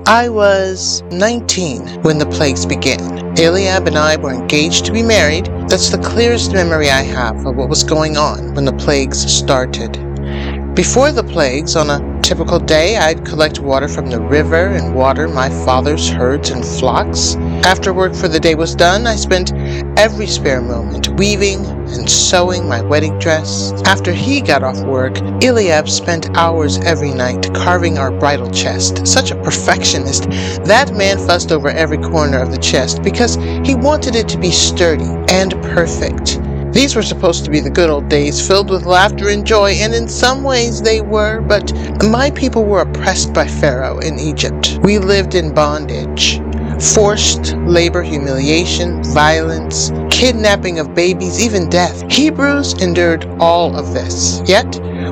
I was 19 when the plagues began. Eliab and I were engaged to be married. That's the clearest memory I have of what was going on when the plagues started. Before the plagues, on a typical day, I'd collect water from the river and water my father's herds and flocks. After work for the day was done, I spent every spare moment weaving and sewing my wedding dress. After he got off work, Eliab spent hours every night carving our bridal chest. Such a perfectionist. That man fussed over every corner of the chest because he wanted it to be sturdy and perfect. These were supposed to be the good old days, filled with laughter and joy, and in some ways they were, but my people were oppressed by Pharaoh in Egypt. We lived in bondage. Forced labor, humiliation, violence, kidnapping of babies, even death. Hebrews endured all of this, yet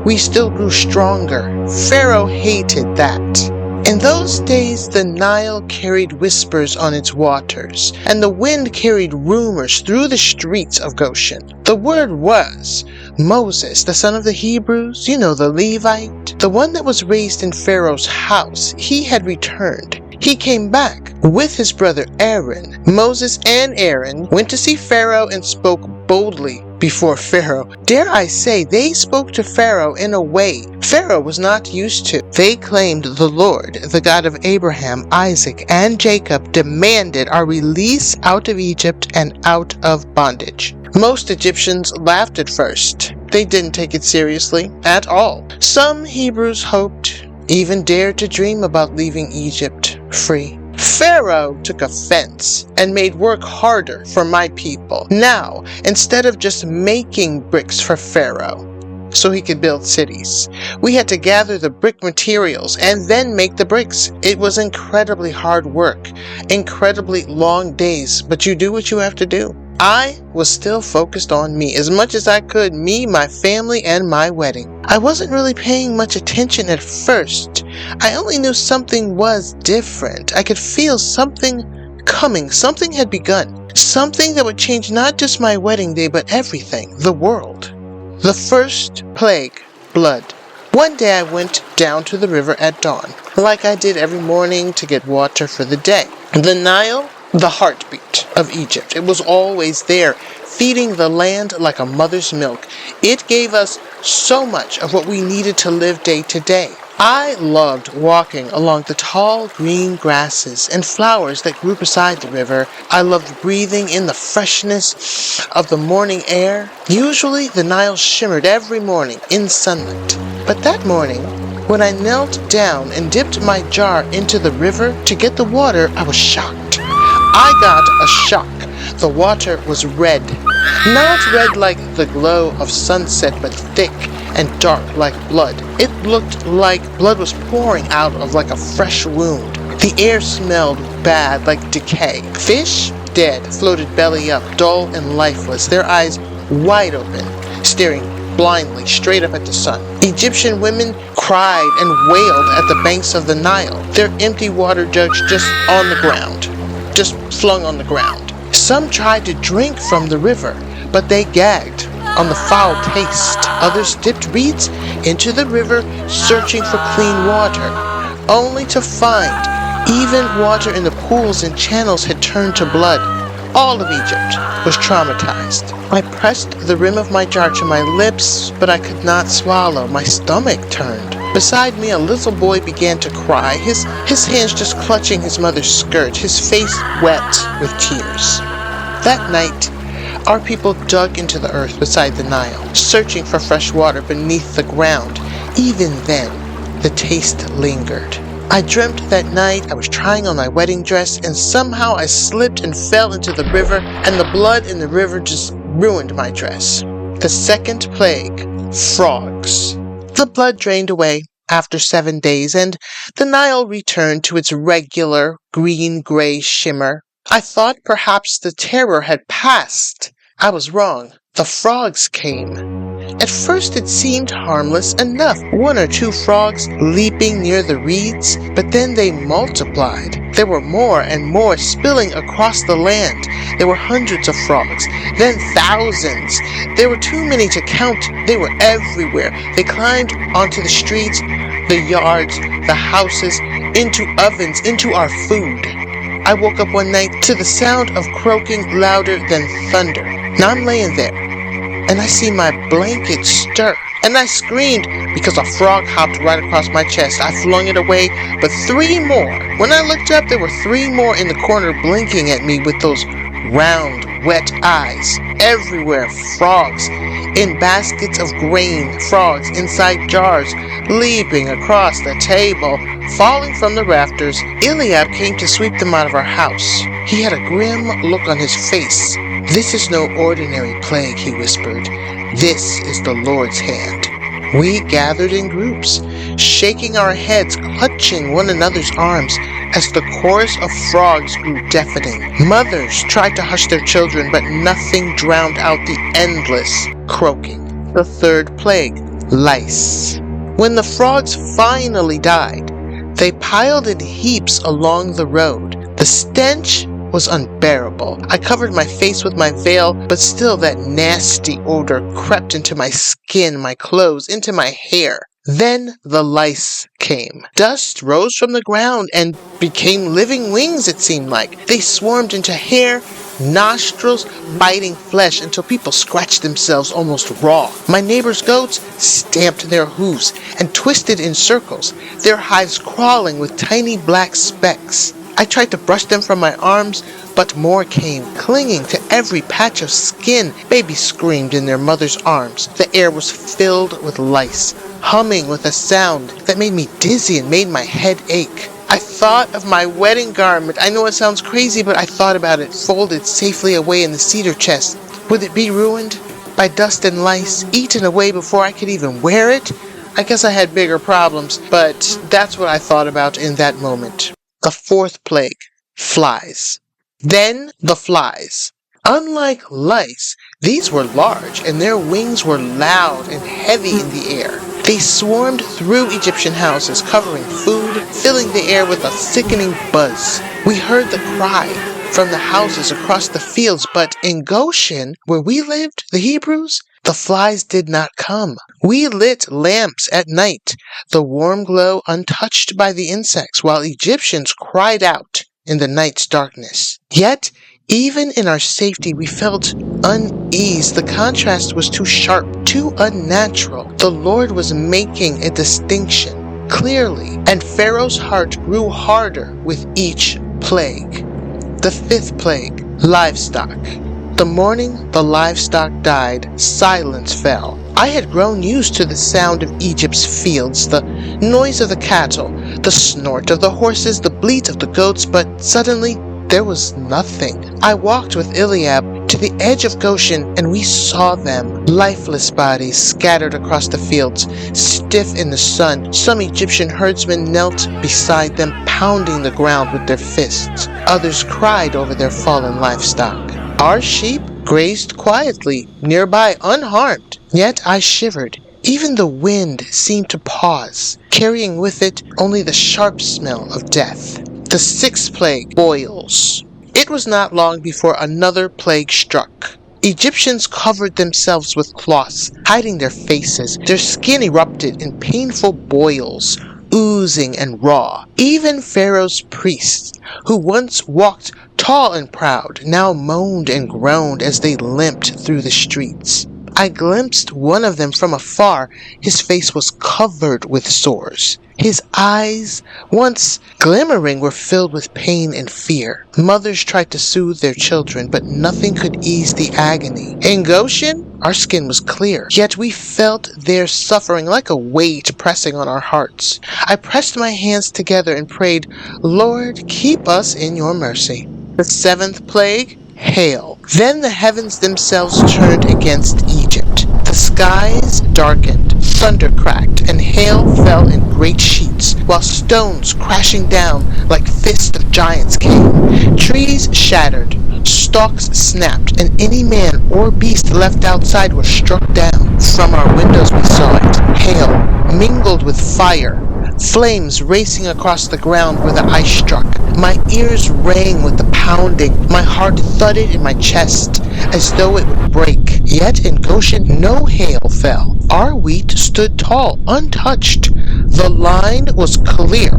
we still grew stronger. Pharaoh hated that. In those days, the Nile carried whispers on its waters, and the wind carried rumors through the streets of Goshen. The word was, Moses, the son of the Hebrews, the Levite, the one that was raised in Pharaoh's house, he had returned. He came back with his brother Aaron. Moses and Aaron went to see Pharaoh and spoke boldly before Pharaoh. Dare I say, they spoke to Pharaoh in a way Pharaoh was not used to. They claimed the Lord, the God of Abraham, Isaac, and Jacob, demanded our release out of Egypt and out of bondage. Most Egyptians laughed at first. They didn't take it seriously at all. Some Hebrews hoped, even dared to dream about leaving Egypt free. Pharaoh took offense and made work harder for my people. Now, instead of just making bricks for Pharaoh so he could build cities, we had to gather the brick materials and then make the bricks. It was incredibly hard work, incredibly long days, but you do what you have to do. I was still focused on me as much as I could, me, my family, and my wedding. I wasn't really paying much attention at first. I only knew something was different. I could feel something coming. Something had begun. Something that would change not just my wedding day, but everything, the world. The first plague, blood. One day I went down to the river at dawn, like I did every morning to get water for the day. The Nile, the heartbeat of Egypt. It was always there, feeding the land like a mother's milk. It gave us so much of what we needed to live day to day. I loved walking along the tall green grasses and flowers that grew beside the river. I loved breathing in the freshness of the morning air. Usually the Nile shimmered every morning in sunlight. But that morning, when I knelt down and dipped my jar into the river to get the water, I was shocked. I got a shock. The water was red. Not red like the glow of sunset, but thick and dark like blood. It looked like blood was pouring out of like a fresh wound. The air smelled bad, like decay. Fish, dead, floated belly up, dull and lifeless, their eyes wide open, staring blindly straight up at the sun. Egyptian women cried and wailed at the banks of the Nile, their empty water jugs just on the ground. Just flung on the ground. Some tried to drink from the river, but they gagged on the foul taste. Others dipped reeds into the river, searching for clean water, only to find even water in the pools and channels had turned to blood. All of Egypt was traumatized. I pressed the rim of my jar to my lips, but I could not swallow. My stomach turned. Beside me, a little boy began to cry, his hands just clutching his mother's skirt, his face wet with tears. That night, our people dug into the earth beside the Nile, searching for fresh water beneath the ground. Even then, the taste lingered. I dreamt that night I was trying on my wedding dress, and somehow I slipped and fell into the river, and the blood in the river just ruined my dress. The second plague, frogs. The blood drained away after 7 days, and the Nile returned to its regular green-gray shimmer. I thought perhaps the terror had passed. I was wrong. The frogs came. At first it seemed harmless enough, 1 or 2 frogs leaping near the reeds, but then they multiplied. There were more and more spilling across the land. There were hundreds of frogs, then thousands. There were too many to count. They were everywhere. They climbed onto the streets. the yards, the houses, into ovens, into our food. I woke up one night to the sound of croaking louder than thunder. Now I'm laying there, and I see my blanket stir, and I screamed because a frog hopped right across my chest. I flung it away, but three more. When I looked up, there were three more in the corner blinking at me with those round, wet eyes. Everywhere, frogs. In baskets of grain, frogs inside jars, leaping across the table, falling from the rafters. Eliab came to sweep them out of our house. He had a grim look on his face. "This is no ordinary plague," he whispered. "This is the Lord's hand." We gathered in groups, shaking our heads, clutching one another's arms as the chorus of frogs grew deafening. Mothers tried to hush their children, but nothing drowned out the endless croaking. The third plague, lice. When the frogs finally died, they piled in heaps along the road. The stench was unbearable. I covered my face with my veil, but still that nasty odor crept into my skin, my clothes, into my hair. Then the lice came. Dust rose from the ground and became living wings, it seemed like. They swarmed into hair, nostrils, biting flesh until people scratched themselves almost raw. My neighbor's goats stamped their hooves and twisted in circles, their hides crawling with tiny black specks. I tried to brush them from my arms, but more came, clinging to every patch of skin. Babies screamed in their mother's arms. The air was filled with lice, humming with a sound that made me dizzy and made my head ache. I thought of my wedding garment. I know it sounds crazy, but I thought about it, folded safely away in the cedar chest. Would it be ruined by dust and lice, eaten away before I could even wear it? I guess I had bigger problems, but that's what I thought about in that moment. The fourth plague, flies. Then the flies. Unlike lice, these were large, and their wings were loud and heavy in the air. They swarmed through Egyptian houses, covering food, filling the air with a sickening buzz. We heard the cry from the houses across the fields, but in Goshen, where we lived, the Hebrews, the flies did not come. We lit lamps at night, the warm glow untouched by the insects, while Egyptians cried out in the night's darkness. Yet, even in our safety, we felt unease. The contrast was too sharp, too unnatural. The Lord was making a distinction, clearly, and Pharaoh's heart grew harder with each plague. The fifth plague, livestock. The morning the livestock died, silence fell. I had grown used to the sound of Egypt's fields, the noise of the cattle, the snort of the horses, the bleat of the goats, but suddenly there was nothing. I walked with Eliab to the edge of Goshen, and we saw them, lifeless bodies scattered across the fields, stiff in the sun. Some Egyptian herdsmen knelt beside them, pounding the ground with their fists. Others cried over their fallen livestock. Our sheep grazed quietly nearby, unharmed. Yet I shivered. Even the wind seemed to pause, carrying with it only the sharp smell of death. The sixth plague, boils. It was not long before another plague struck. Egyptians covered themselves with cloths, hiding their faces. Their skin erupted in painful boils, oozing and raw. Even Pharaoh's priests, who once walked tall and proud, now moaned and groaned as they limped through the streets. I glimpsed one of them from afar. His face was covered with sores. His eyes, once glimmering, were filled with pain and fear. Mothers tried to soothe their children, but nothing could ease the agony. In Goshen, our skin was clear, yet we felt their suffering like a weight pressing on our hearts. I pressed my hands together and prayed, "Lord, keep us in your mercy." The seventh plague, hail. Then the heavens themselves turned against Egypt. The skies darkened, thunder cracked, and hail fell in great sheets, while stones crashing down like fists of giants came. Trees shattered, stalks snapped, and any man or beast left outside was struck down. From our windows we saw it, hail mingled with fire, flames racing across the ground where the ice struck. My ears rang with the pounding. My heart thudded in my chest as though it would break. Yet in Goshen no hail fell. Our wheat stood tall, untouched. The line was clear.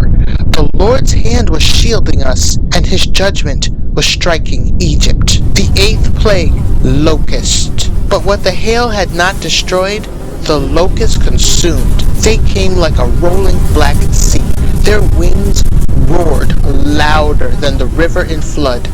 The Lord's hand was shielding us, and his judgment was striking Egypt. The eighth plague, locust. But what the hail had not destroyed, the locusts consumed. They came like a rolling black sea. Their wings roared louder than the river in flood.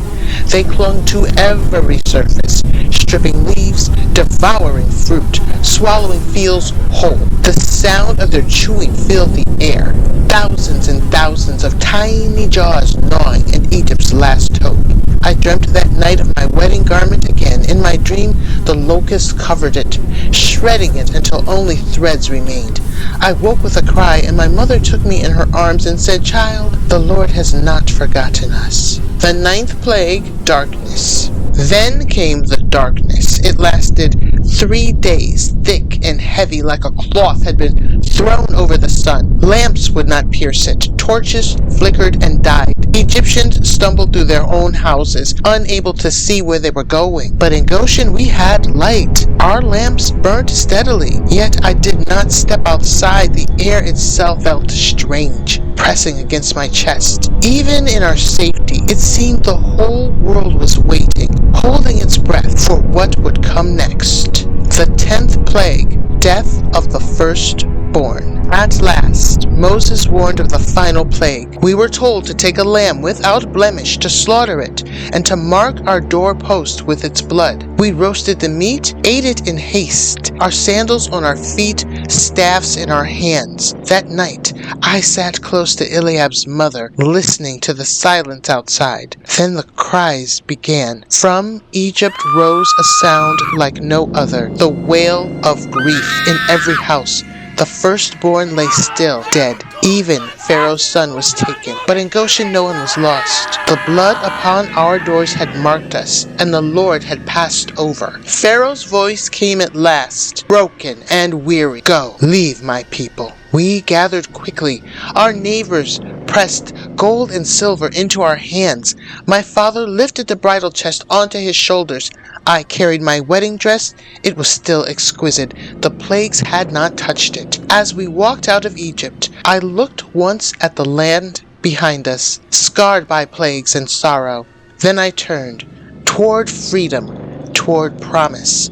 They clung to every surface, stripping leaves, devouring fruit, swallowing fields whole. The sound of their chewing filled the air. Thousands and thousands of tiny jaws gnawing at Egypt's last hope. I dreamt that night of my wedding garment again. In my dream, the locusts covered it, shredding it until only threads remained. I woke with a cry, and my mother took me in her arms and said, "Child, the Lord has not forgotten us." The ninth plague, darkness. Then came the darkness. It lasted 3 days, thick and heavy like a cloth had been thrown over the sun. Lamps would not pierce it. Torches flickered and died. Egyptians stumbled through their own houses, unable to see where they were going. But in Goshen we had light. Our lamps burnt steadily. Yet I did not step outside. The air itself felt strange, pressing against my chest. Even in our safety, it seemed the whole world was waiting, holding its breath for what would come next. The 10th plague, death of the firstborn. At last, Moses warned of the final plague. We were told to take a lamb without blemish, to slaughter it, and to mark our doorpost with its blood. We roasted the meat, ate it in haste, our sandals on our feet, staffs in our hands. That night, I sat close to Eliab's mother, listening to the silence outside. Then the cries began. From Egypt rose a sound like no other, the wail of grief in every house. The firstborn lay still, dead. Even Pharaoh's son was taken. But in Goshen no one was lost. The blood upon our doors had marked us, and the Lord had passed over. Pharaoh's voice came at last, broken and weary. "Go, leave my people." We gathered quickly. Our neighbors pressed gold and silver into our hands. My father lifted the bridal chest onto his shoulders. I carried my wedding dress. It was still exquisite. The plagues had not touched it. As we walked out of Egypt, I looked once at the land behind us, scarred by plagues and sorrow. Then I turned toward freedom, toward promise.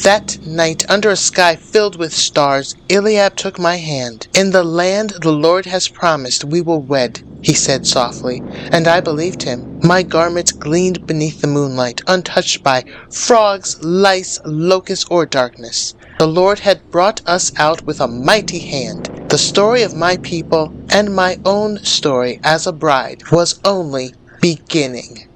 That night, under a sky filled with stars, Eliab took my hand. "In the land the Lord has promised, we will wed," he said softly, and I believed him. My garments gleamed beneath the moonlight, untouched by frogs, lice, locusts, or darkness. The Lord had brought us out with a mighty hand. The story of my people and my own story as a bride was only beginning.